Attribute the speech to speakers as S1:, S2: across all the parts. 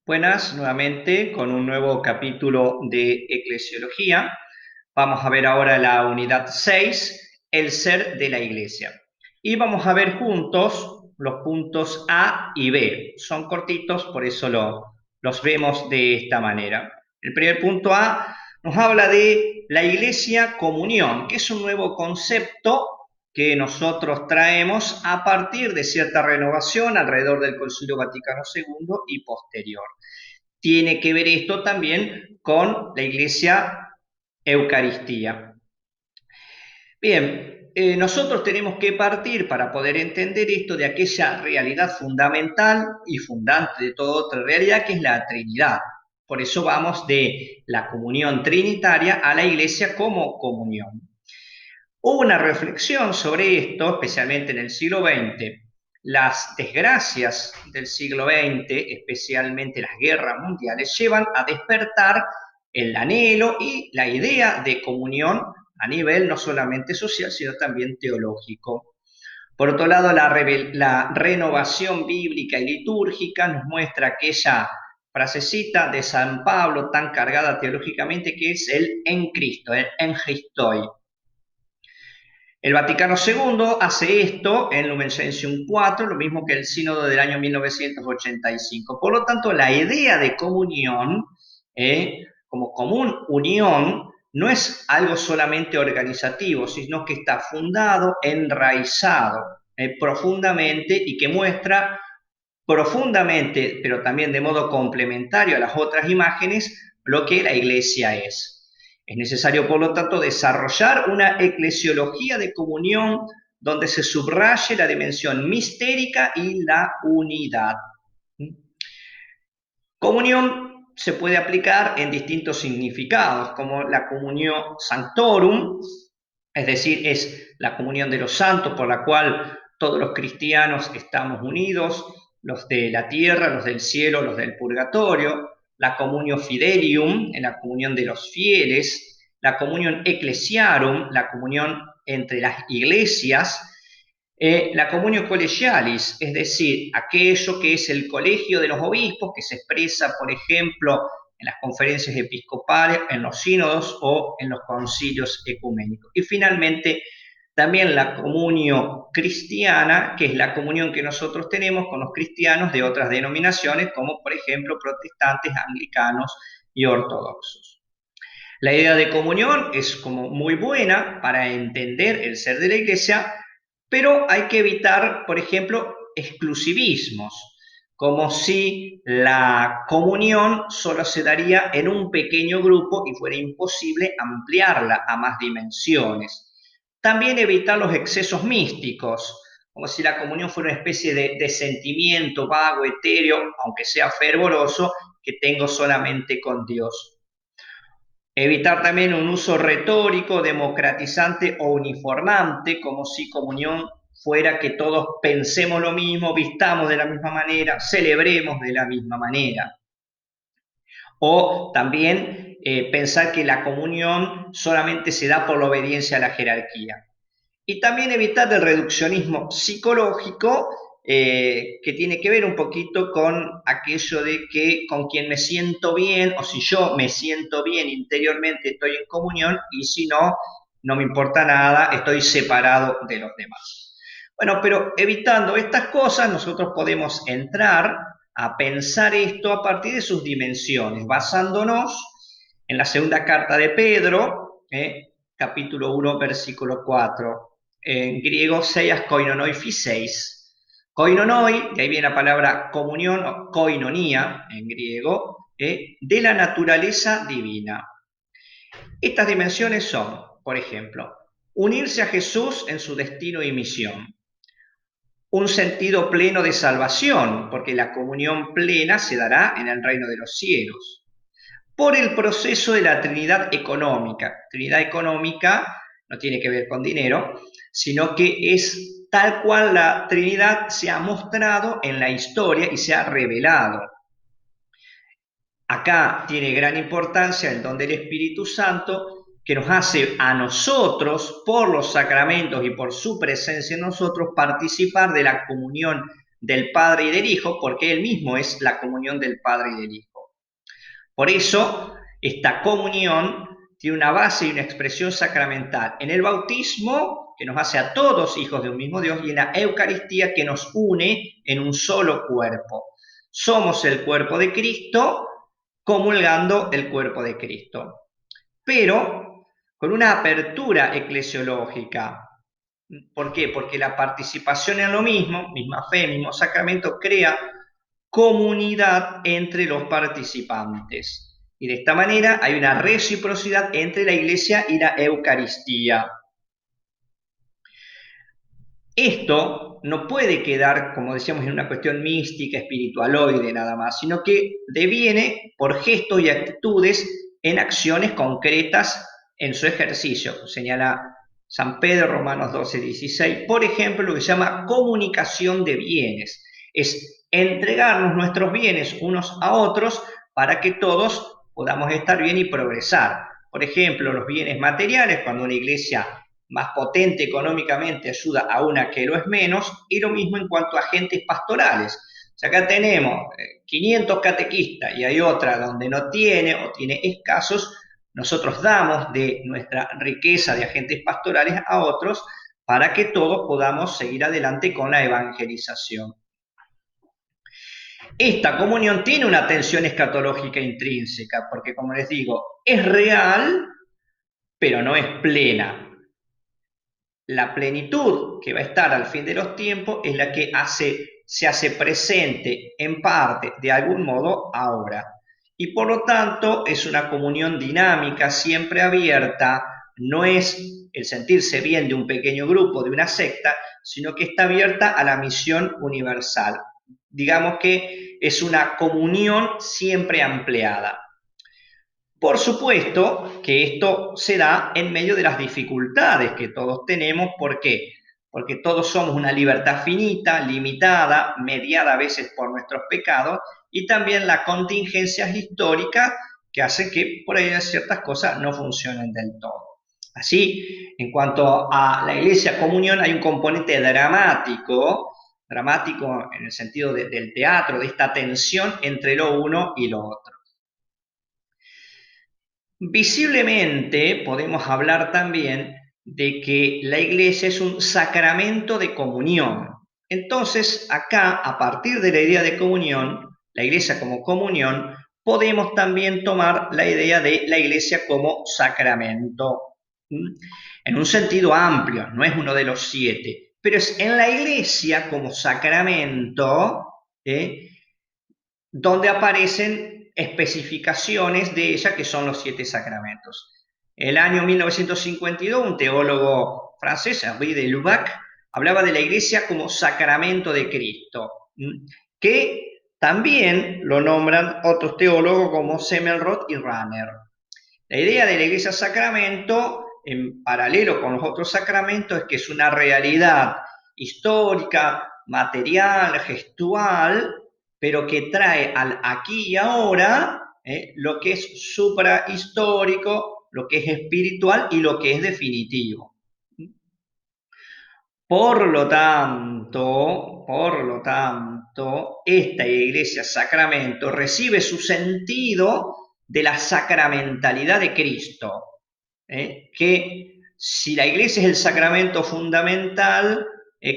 S1: Buenas, nuevamente con un nuevo capítulo de Eclesiología. Vamos a ver ahora la unidad 6, el ser de la Iglesia. Y vamos a ver juntos los puntos A y B. Son cortitos, por eso los vemos de esta manera. El primer punto A nos habla de la Iglesia comunión, que es un nuevo concepto que nosotros traemos a partir de cierta renovación alrededor del Concilio Vaticano II y posterior. Tiene que ver esto también con la Iglesia Eucaristía. Bien, nosotros tenemos que partir para poder entender esto de aquella realidad fundamental y fundante de toda otra realidad que es la Trinidad. Por eso vamos de la comunión trinitaria a la Iglesia como comunión. Hubo una reflexión sobre esto, especialmente en el siglo XX. Las desgracias del siglo XX, especialmente las guerras mundiales, llevan a despertar el anhelo y la idea de comunión a nivel no solamente social, sino también teológico. Por otro lado, la renovación bíblica y litúrgica nos muestra aquella frasecita de San Pablo tan cargada teológicamente que es el en Cristo, el en Christoi. El Vaticano II hace esto en Lumen Gentium 4, lo mismo que el Sínodo del año 1985. Por lo tanto, la idea de comunión, como común unión, no es algo solamente organizativo, sino que está fundado, enraizado profundamente y que muestra profundamente, pero también de modo complementario a las otras imágenes, lo que la Iglesia es. Es necesario, por lo tanto, desarrollar una eclesiología de comunión donde se subraye la dimensión mistérica y la unidad. Comunión se puede aplicar en distintos significados, como la comunión sanctorum, es decir, es la comunión de los santos por la cual todos los cristianos estamos unidos, los de la tierra, los del cielo, los del purgatorio, la comunión fidelium, en la comunión de los fieles, la comunión ecclesiarum, la comunión entre las iglesias, la comunio collegialis, es decir, aquello que es el colegio de los obispos, que se expresa, por ejemplo, en las conferencias episcopales, en los sínodos o en los concilios ecuménicos. Y finalmente, también la comunión cristiana, que es la comunión que nosotros tenemos con los cristianos de otras denominaciones, como por ejemplo protestantes, anglicanos y ortodoxos. La idea de comunión es como muy buena para entender el ser de la iglesia, pero hay que evitar, por ejemplo, exclusivismos, como si la comunión solo se daría en un pequeño grupo y fuera imposible ampliarla a más dimensiones. También evitar los excesos místicos, como si la comunión fuera una especie de sentimiento vago, etéreo, aunque sea fervoroso, que tengo solamente con Dios. Evitar también un uso retórico, democratizante o uniformante, como si comunión fuera que todos pensemos lo mismo, vistamos de la misma manera, celebremos de la misma manera. O también pensar que la comunión solamente se da por la obediencia a la jerarquía. Y también evitar el reduccionismo psicológico, que tiene que ver un poquito con aquello de que con quien me siento bien, o si yo me siento bien interiormente, estoy en comunión, y si no, no me importa nada, estoy separado de los demás. Bueno, pero evitando estas cosas, nosotros podemos entrar a pensar esto a partir de sus dimensiones, basándonos en la segunda carta de Pedro, capítulo 1, versículo 4. En griego, seias koinonoi physeis. Koinonoi, de ahí viene la palabra comunión o koinonía en griego, de la naturaleza divina. Estas dimensiones son, por ejemplo, unirse a Jesús en su destino y misión. Un sentido pleno de salvación, porque la comunión plena se dará en el reino de los cielos. Por el proceso de la Trinidad económica. Trinidad económica no tiene que ver con dinero, sino que es tal cual la Trinidad se ha mostrado en la historia y se ha revelado. Acá tiene gran importancia el don del Espíritu Santo, que nos hace a nosotros, por los sacramentos y por su presencia en nosotros, participar de la comunión del Padre y del Hijo, porque Él mismo es la comunión del Padre y del Hijo. Por eso, esta comunión tiene una base y una expresión sacramental en el bautismo, que nos hace a todos hijos de un mismo Dios, y en la Eucaristía, que nos une en un solo cuerpo. Somos el cuerpo de Cristo, comulgando el cuerpo de Cristo. Pero con una apertura eclesiológica. ¿Por qué? Porque la participación en lo mismo, misma fe, mismo sacramento, crea comunidad entre los participantes. Y de esta manera hay una reciprocidad entre la Iglesia y la Eucaristía. Esto no puede quedar, como decíamos, en una cuestión mística, espiritualoide nada más, sino que deviene por gestos y actitudes en acciones concretas en su ejercicio. Señala San Pedro, Romanos 12, 16, por ejemplo, lo que se llama comunicación de bienes. Es entregarnos nuestros bienes unos a otros para que todos podamos estar bien y progresar. Por ejemplo, los bienes materiales, cuando una iglesia más potente económicamente ayuda a una que lo es menos, y lo mismo en cuanto a agentes pastorales. O sea, acá tenemos 500 catequistas y hay otra donde no tiene o tiene escasos, nosotros damos de nuestra riqueza de agentes pastorales a otros para que todos podamos seguir adelante con la evangelización. Esta comunión tiene una tensión escatológica intrínseca, porque como les digo, es real, pero no es plena. La plenitud que va a estar al fin de los tiempos es la que se hace presente en parte, de algún modo, ahora. Y por lo tanto es una comunión dinámica, siempre abierta, no es el sentirse bien de un pequeño grupo, de una secta, sino que está abierta a la misión universal. Digamos que es una comunión siempre ampliada. Por supuesto que esto se da en medio de las dificultades que todos tenemos. ¿Por qué? Porque todos somos una libertad finita, limitada, mediada a veces por nuestros pecados, y también las contingencias históricas que hacen que por ahí ciertas cosas no funcionen del todo. Así, en cuanto a la iglesia comunión, hay un componente dramático en el sentido del teatro, de esta tensión entre lo uno y lo otro. Visiblemente podemos hablar también de que la iglesia es un sacramento de comunión. Entonces, acá, a partir de la idea de comunión, la iglesia como comunión, podemos también tomar la idea de la iglesia como sacramento. En un sentido amplio, no es uno de los 7, pero es en la iglesia como sacramento donde aparecen especificaciones de ella, que son los 7 sacramentos. El año 1952, un teólogo francés, Henri de Lubac, hablaba de la iglesia como sacramento de Cristo, que también lo nombran otros teólogos como Semmelroth y Rahner. La idea de la iglesia sacramento, en paralelo con los otros sacramentos, es que es una realidad histórica, material, gestual, pero que trae al aquí y ahora lo que es suprahistórico, lo que es espiritual y lo que es definitivo. Por lo tanto, esta iglesia sacramento recibe su sentido de la sacramentalidad de Cristo, que si la iglesia es el sacramento fundamental,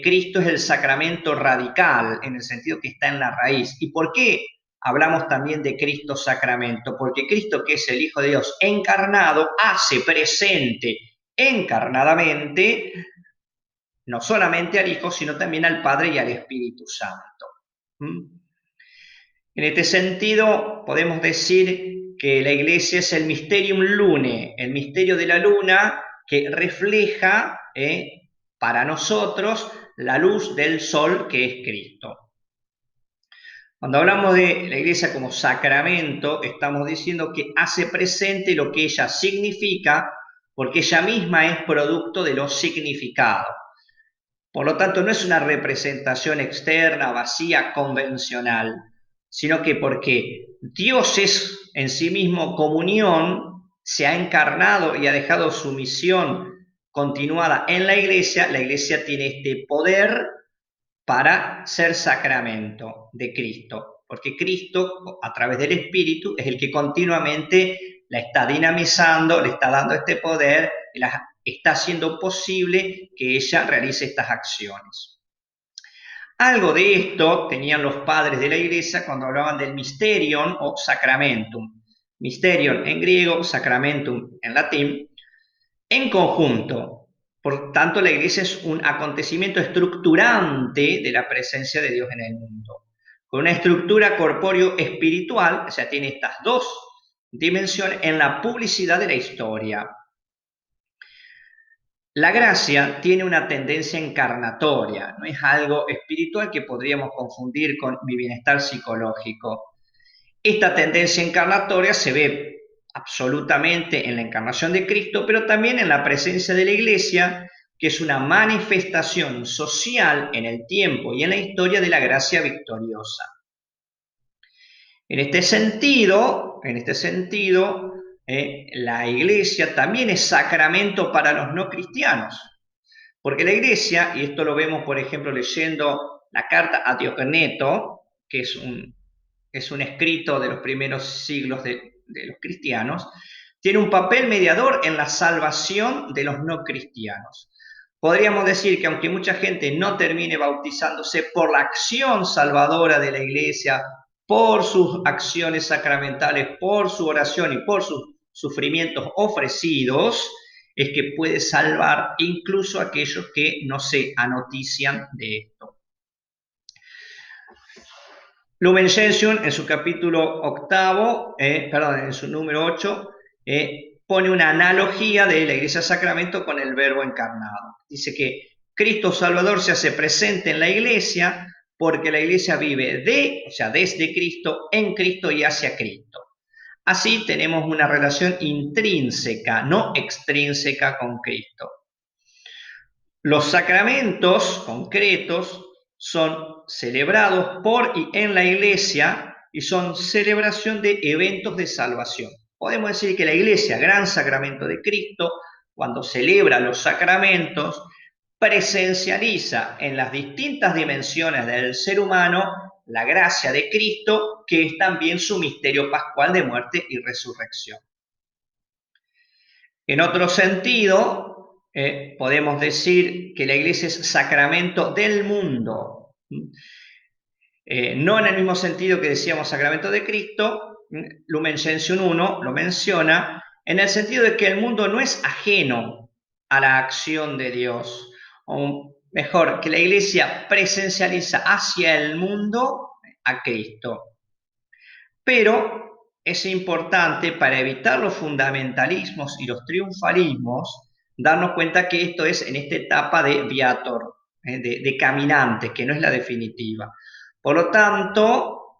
S1: Cristo es el sacramento radical, en el sentido que está en la raíz. ¿Y por qué hablamos también de Cristo sacramento? Porque Cristo, que es el Hijo de Dios encarnado, hace presente encarnadamente no solamente al Hijo, sino también al Padre y al Espíritu Santo. En este sentido, podemos decir que la Iglesia es el Mysterium Lunae, el misterio de la luna que refleja para nosotros la luz del sol que es Cristo. Cuando hablamos de la Iglesia como sacramento, estamos diciendo que hace presente lo que ella significa, porque ella misma es producto de los significados. Por lo tanto, no es una representación externa, vacía, convencional, sino que porque Dios es en sí mismo comunión, se ha encarnado y ha dejado su misión continuada en la iglesia tiene este poder para ser sacramento de Cristo, porque Cristo, a través del Espíritu, es el que continuamente la está dinamizando, le está dando este poder, está haciendo posible que ella realice estas acciones. Algo de esto tenían los padres de la iglesia cuando hablaban del mysterion o sacramentum. Mysterion en griego, sacramentum en latín, en conjunto. Por tanto, la iglesia es un acontecimiento estructurante de la presencia de Dios en el mundo. Con una estructura corpóreo-espiritual, o sea, tiene estas dos dimensiones en la publicidad de la historia. La gracia tiene una tendencia encarnatoria, no es algo espiritual que podríamos confundir con mi bienestar psicológico. Esta tendencia encarnatoria se ve absolutamente en la encarnación de Cristo, pero también en la presencia de la Iglesia, que es una manifestación social en el tiempo y en la historia de la gracia victoriosa. En este sentido, la Iglesia también es sacramento para los no cristianos, porque la Iglesia, y esto lo vemos por ejemplo leyendo la carta a Diogneto, que es un escrito de los primeros siglos de los cristianos, tiene un papel mediador en la salvación de los no cristianos. Podríamos decir que aunque mucha gente no termine bautizándose por la acción salvadora de la Iglesia, por sus acciones sacramentales, por su oración y por sus sufrimientos ofrecidos, es que puede salvar incluso a aquellos que no se anotician de esto. Lumen Gentium, en su capítulo octavo, en su número 8, pone una analogía de la Iglesia Sacramento con el Verbo encarnado. Dice que Cristo Salvador se hace presente en la Iglesia porque la Iglesia vive desde Cristo, en Cristo y hacia Cristo. Así tenemos una relación intrínseca, no extrínseca con Cristo. Los sacramentos concretos son celebrados por y en la Iglesia y son celebración de eventos de salvación. Podemos decir que la Iglesia, gran sacramento de Cristo, cuando celebra los sacramentos, presencializa en las distintas dimensiones del ser humano la gracia de Cristo, que es también su misterio pascual de muerte y resurrección. En otro sentido, podemos decir que la Iglesia es sacramento del mundo. No en el mismo sentido que decíamos sacramento de Cristo, Lumen Gentium 1 lo menciona, en el sentido de que el mundo no es ajeno a la acción de Dios, o mejor, que la Iglesia presencializa hacia el mundo a Cristo. Pero es importante, para evitar los fundamentalismos y los triunfalismos, darnos cuenta que esto es en esta etapa de viator, de caminante, que no es la definitiva. Por lo tanto,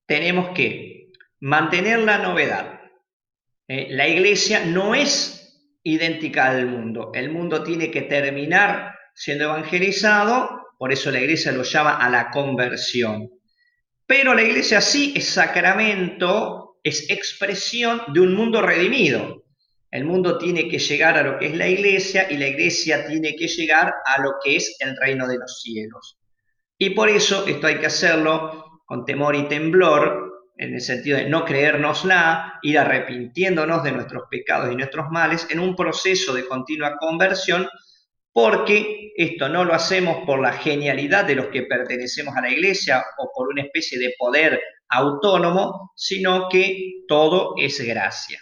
S1: tenemos que mantener la novedad. La Iglesia no es idéntica al mundo. El mundo tiene que terminar siendo evangelizado, por eso la Iglesia lo llama a la conversión. Pero la Iglesia sí es sacramento, es expresión de un mundo redimido. El mundo tiene que llegar a lo que es la Iglesia y la Iglesia tiene que llegar a lo que es el reino de los cielos. Y por eso esto hay que hacerlo con temor y temblor, en el sentido de no creérnosla, ir arrepintiéndonos de nuestros pecados y nuestros males en un proceso de continua conversión, porque esto no lo hacemos por la genialidad de los que pertenecemos a la Iglesia o por una especie de poder autónomo, sino que todo es gracia.